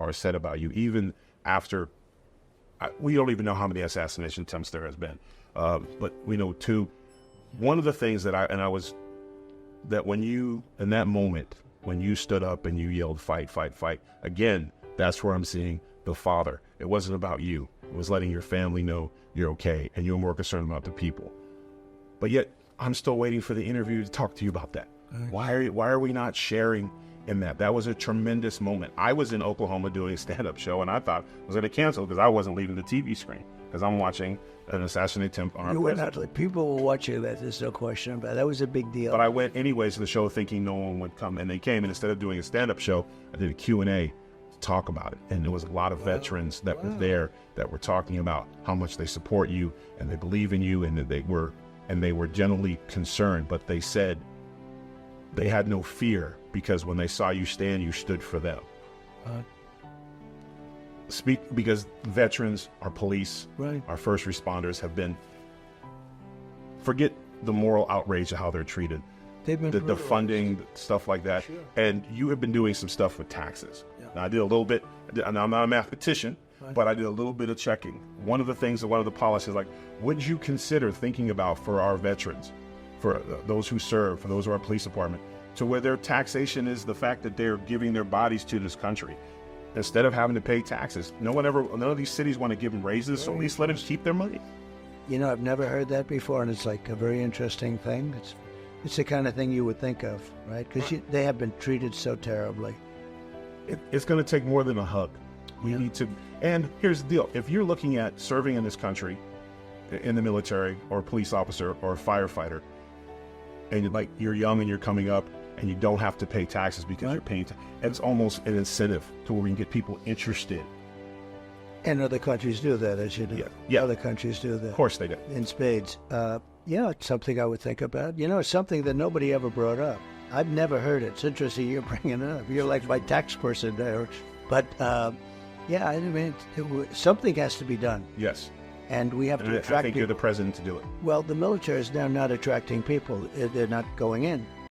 are said about you, even after we don't even know how many assassination attempts there has been. But we know too, one of the things that when you, in that moment, when you stood up and you yelled, fight, fight, fight, again, that's where I'm seeing the Father. It wasn't about you. It was letting your family know you're okay, and you're more concerned about the people. But yet, I'm still waiting for the interview to talk to you about that. Why are we not sharing in that? That was a tremendous moment. I was in Oklahoma doing a stand-up show, and I thought I was going to cancel because I wasn't leaving the TV screen because I'm watching an assassination attempt on our president. People were watching that. There's no question about it. That was a big deal. But I went anyways to the show thinking no one would come, and they came. And instead of doing a stand-up show, I did a Q&A to talk about it. And there was a lot of veterans that were there that were talking about how much they support you and they believe in you, and that they were generally concerned. But they said they had no fear because when they saw you stand, you stood for them. Because veterans, our police, our first responders have been, forget the moral outrage of how they're treated. They've been the funding, stuff like that. Sure. And you have been doing some stuff with taxes. Yeah. Now, I did a little bit, and I'm not a mathematician, but I did a little bit of checking. One of the things, one of the policies, like, would you consider thinking about for our veterans, for those who serve, for those who are police department, to where their taxation is the fact that they're giving their bodies to this country? Instead of having to pay taxes, none of these cities want to give them raises, so at least let them keep their money. You know, I've never heard that before, and it's like a very interesting thing. It's the kind of thing you would think of, right? Because they have been treated so terribly. It's going to take more than a hug. We need to, and here's the deal. If you're looking at serving in this country, in the military, or a police officer, or a firefighter, and you're young and you're coming up, and you don't have to pay taxes because you're paying it's almost an incentive to where we can get people interested. And other countries do that, as you do. Yeah. Other countries do that. Of course they do. In spades. It's something I would think about. You know, it's something that nobody ever brought up. I've never heard it. It's interesting you're bringing it up. You're like my tax person there. But, I mean, something has to be done. Yes. And we have to attract I think people. you're the president to do it. Well, the military is now not attracting people. They're not going in.